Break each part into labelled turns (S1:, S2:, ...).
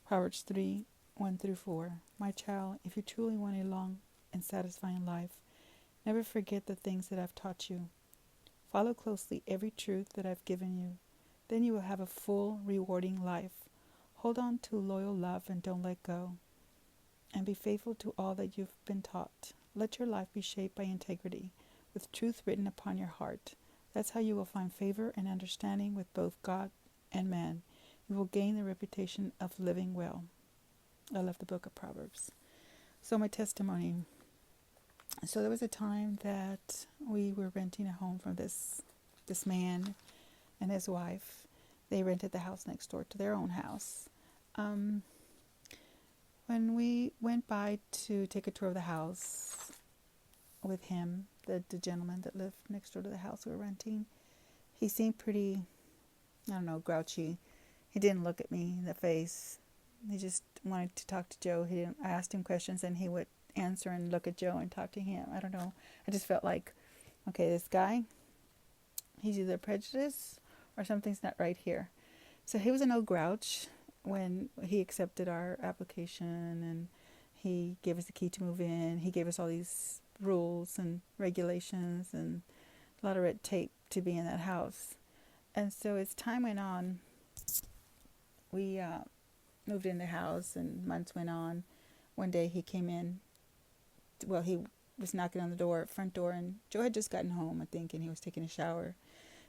S1: Proverbs 3, 1 through 4. My child, if you truly want a long and satisfying life, never forget the things that I've taught you. Follow closely every truth that I've given you. Then you will have a full, rewarding life. Hold on to loyal love and don't let go. And be faithful to all that you've been taught. Let your life be shaped by integrity, with truth written upon your heart. That's how you will find favor and understanding with both God and man. You will gain the reputation of living well. I love the book of Proverbs. So my testimony. So there was a time that we were renting a home from this man and his wife. They rented the house next door to their own house. When we went by to take a tour of the house with him, the gentleman that lived next door to the house we were renting, he seemed pretty, grouchy. He didn't look at me in the face. He just wanted to talk to Joe. I asked him questions and he would answer and look at Joe and talk to him. I don't know. I just felt like, okay, this guy, he's either prejudiced or something's not right here. So he was an old grouch when he accepted our application and he gave us the key to move in. He gave us all these rules and regulations and a lot of red tape to be in that house. And so as time went on, we moved in the house and months went on. One day he came in. Well, he was knocking on the front door, and Joe had just gotten home, I think, and he was taking a shower.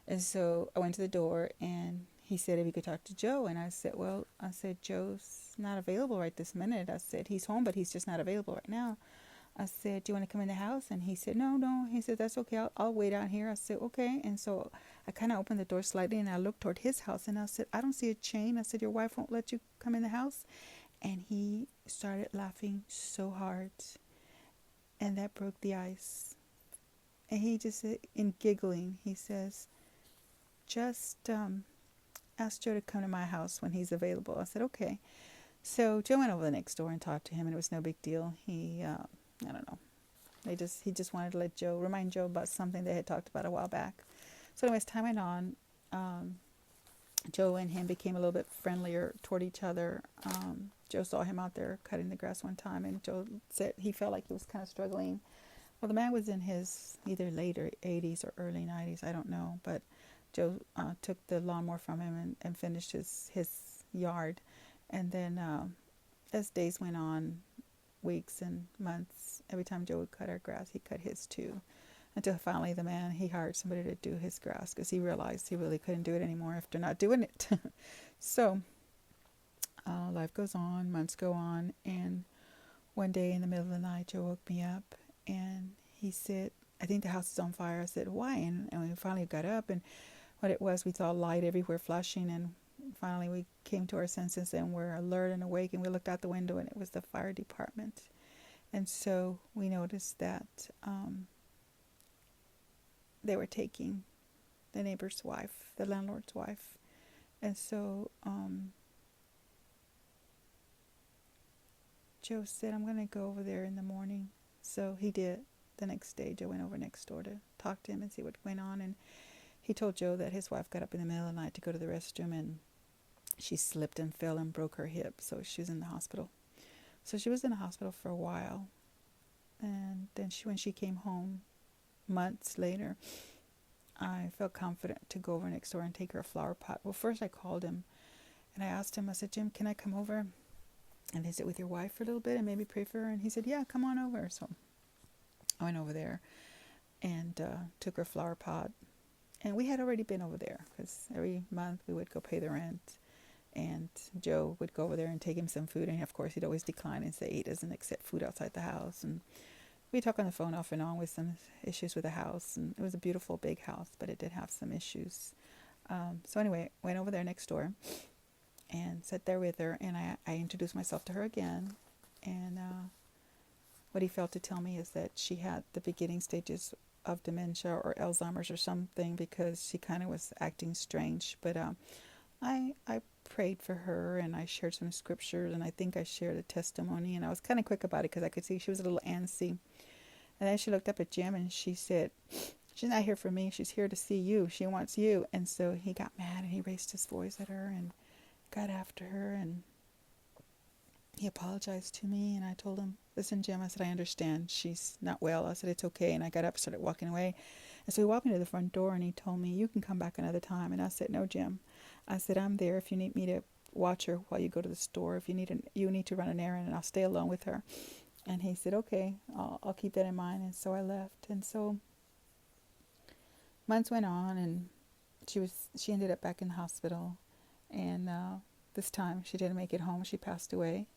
S1: And so I went to the door, and he said if he could talk to Joe. And I said, Joe's not available right this minute. I said, he's home, but he's just not available right now. I said, do you want to come in the house? And he said, no. He said, that's okay. I'll wait out here. I said, okay. And so I kind of opened the door slightly, and I looked toward his house, and I said, I don't see a chain. I said, your wife won't let you come in the house? And he started laughing so hard. And that broke the ice. And he just said, in giggling, he says, just ask Joe to come to my house when he's available. I said, okay. So Joe went over the next door and talked to him, and it was no big deal. He, I don't know. He just wanted to remind Joe about something they had talked about a while back. So anyways, time went on. Joe and him became a little bit friendlier toward each other. Joe saw him out there cutting the grass one time, and Joe said he felt like he was kind of struggling. Well, the man was in his either later 80s or early 90s, I don't know, but Joe took the lawnmower from him and finished his yard. And then as days went on, weeks and months, every time Joe would cut our grass, he cut his too. Until finally the man, he hired somebody to do his grass because he realized he really couldn't do it anymore after not doing it. So life goes on, months go on, and one day in the middle of the night, Joe woke me up and he said, I think the house is on fire. I said, why? And we finally got up, and what it was, we saw light everywhere flashing, and finally we came to our senses and were alert and awake, and we looked out the window, and it was the fire department. And so we noticed that they were taking the neighbor's wife, the landlord's wife. And so Joe said, I'm going to go over there in the morning. So he did. The next day, Joe went over next door to talk to him and see what went on. And he told Joe that his wife got up in the middle of the night to go to the restroom, and she slipped and fell and broke her hip. So she was in the hospital. So she was in the hospital for a while. And then when she came home months later, I felt confident to go over next door and take her a flower pot. Well, first I called him and I asked him, I said, Jim, can I come over and visit with your wife for a little bit and maybe pray for her? And he said, yeah, come on over. So I went over there and took her flower pot. And we had already been over there because every month we would go pay the rent. And Joe would go over there and take him some food. And of course, he'd always decline and say he doesn't accept food outside the house. And we talk on the phone off and on with some issues with the house. And it was a beautiful big house, but it did have some issues. So anyway, went over there next door and sat there with her. And I introduced myself to her again. And what he failed to tell me is that she had the beginning stages of dementia or Alzheimer's or something, because she kind of was acting strange. But I prayed for her and I shared some scriptures, and I think I shared a testimony, and I was kind of quick about it because I could see she was a little antsy. And then she looked up at Jim and she said, she's not here for me, she's here to see you, she wants you. And so he got mad and he raised his voice at her and got after her, and he apologized to me, and I told him, listen, Jim, I said, I understand she's not well. I said, it's okay. And I got up and started walking away. And so he walked me to the front door, and he told me, you can come back another time. And I said, no, Jim. I said, I'm there if you need me to watch her while you go to the store. If you need to run an errand, and I'll stay alone with her. And he said, okay, I'll keep that in mind. And so I left. And so months went on, and she ended up back in the hospital. And this time she didn't make it home. She passed away.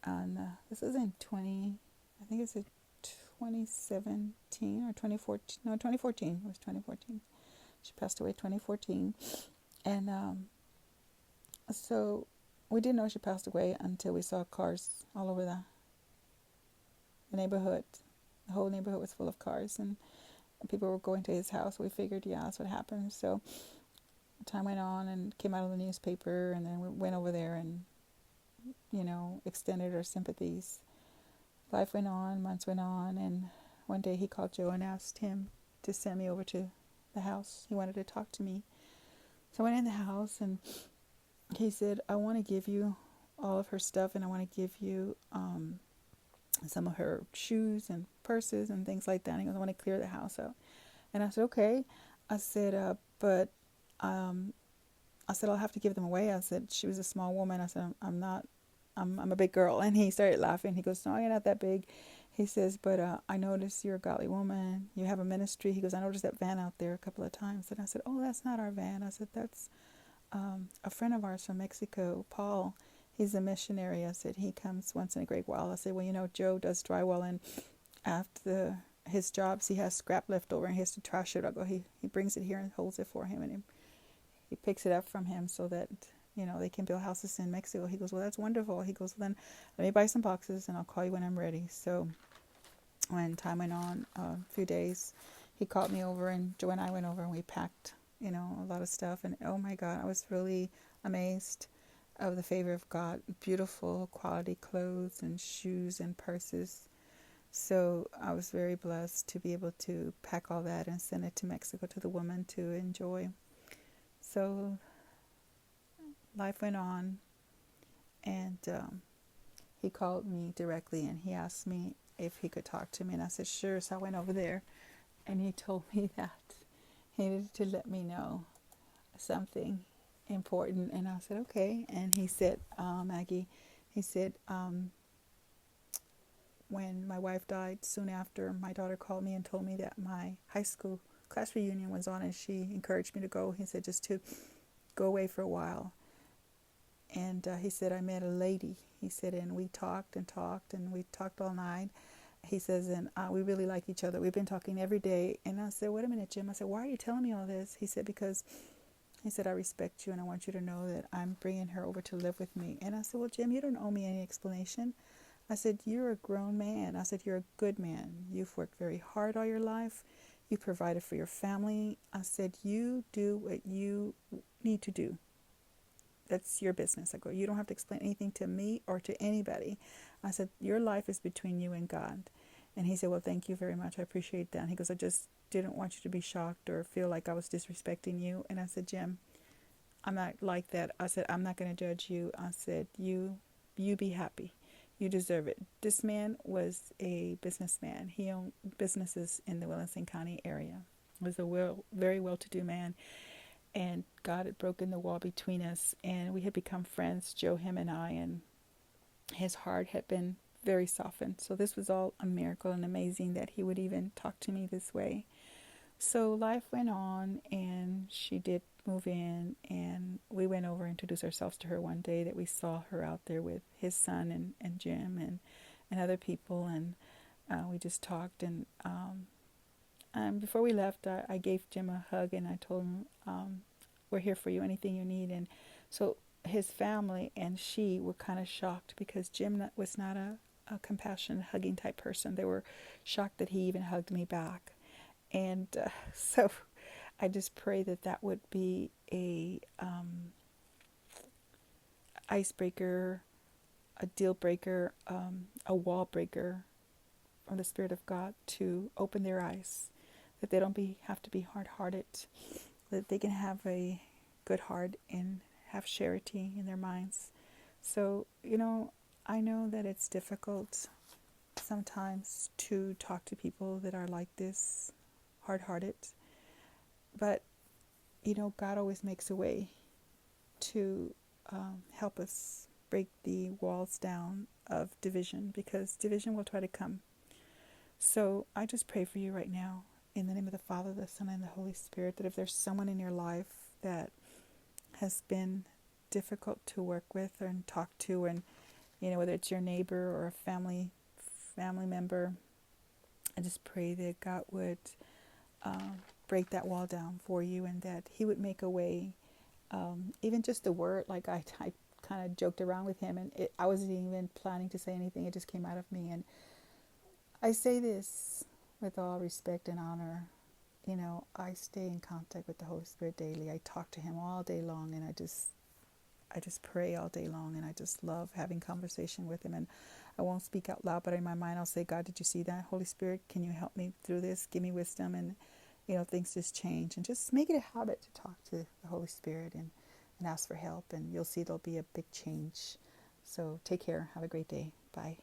S1: And this was in I think it's 2017 or 2014. No, 2014. It was 2014. She passed away 2014. And so we didn't know she passed away until we saw cars all over the neighborhood. The whole neighborhood was full of cars, and people were going to his house. We figured, yeah, that's what happened. So time went on and came out of the newspaper, and then we went over there and, extended our sympathies. Life went on, months went on, and one day he called Joe and asked him to send me over to the house. He wanted to talk to me. So I went in the house, and he said, I want to give you all of her stuff, and I want to give you some of her shoes and purses and things like that. And he goes, I want to clear the house out. And I said, okay. I said, but I said, I'll have to give them away. I said, she was a small woman. I said, I'm a big girl. And he started laughing. He goes, no, you're not that big. He says, but I noticed you're a godly woman. You have a ministry. He goes, I noticed that van out there a couple of times. And I said, oh, that's not our van. I said, that's a friend of ours from Mexico, Paul. He's a missionary. I said, he comes once in a great while. I said, well, Joe does drywall, and after his jobs, he has scrap left over, and he has to trash it. I go, he brings it here and holds it for him, and he picks it up from him so that, they can build houses in Mexico. He goes, well, that's wonderful. He goes, well, then let me buy some boxes, and I'll call you when I'm ready. So when time went on, a few days, he called me over, and Joe and I went over, and we packed, a lot of stuff. And oh my God, I was really amazed of the favor of God. Beautiful quality clothes and shoes and purses. So I was very blessed to be able to pack all that and send it to Mexico to the woman to enjoy. So life went on, and he called me directly, and he asked me if he could talk to me, and I said sure. So I went over there, and he told me that he needed to let me know something important, and I said okay. And he said, Maggie, he said, when my wife died, soon after, my daughter called me and told me that my high school class reunion was on, and she encouraged me to go. He said just to go away for a while. And he said, I met a lady. He said, and we talked and talked, and we talked all night. He says, and we really like each other. We've been talking every day. And I said, wait a minute, Jim. I said, why are you telling me all this? He said, because he said, I respect you, and I want you to know that I'm bringing her over to live with me. And I said, well, Jim, you don't owe me any explanation. I said, you're a grown man. I said, you're a good man. You've worked very hard all your life. You provided for your family. I said, you do what you need to do. That's your business. I go, you don't have to explain anything to me or to anybody. I said, your life is between you and God. And he said, well, thank you very much. I appreciate that. And he goes, I just didn't want you to be shocked or feel like I was disrespecting you. And I said, Jim, I'm not like that. I said, I'm not going to judge you. I said, you be happy. You deserve it. This man was a businessman. He owned businesses in the Williamson County area. He was a very well-to-do man. And God had broken the wall between us, and we had become friends, Joe, him, and I, and his heart had been very softened. So this was all a miracle and amazing that he would even talk to me this way. So life went on, and she did move in, and we went over and introduced ourselves to her one day that we saw her out there with his son and Jim and other people, and we just talked. And before we left, I gave Jim a hug, and I told him, we're here for you, anything you need. And so his family and she were kind of shocked because Jim was not a compassionate, hugging type person. They were shocked that he even hugged me back. And so I just pray that would be a icebreaker, a deal breaker, a wall breaker from the Spirit of God to open their eyes, that they don't have to be hard-hearted, that they can have a good heart and have charity in their minds. So, I know that it's difficult sometimes to talk to people that are like this, hard-hearted, but God always makes a way to help us break the walls down of division, because division will try to come. So I just pray for you right now in the name of the Father, the Son, and the Holy Spirit, that if there's someone in your life that has been difficult to work with and talk to, and whether it's your neighbor or a family member, I just pray that God would break that wall down for you, and that He would make a way. Even just the word, like I kind of joked around with him, and I wasn't even planning to say anything. It just came out of me, and I say this with all respect and honor. I stay in contact with the Holy Spirit daily. I talk to Him all day long, and I just pray all day long, and I just love having conversation with Him. And I won't speak out loud, but in my mind I'll say, God, did you see that? Holy Spirit, can you help me through this? Give me wisdom. And things just change, and just make it a habit to talk to the Holy Spirit and ask for help, and you'll see there'll be a big change. So take care. Have a great day. Bye.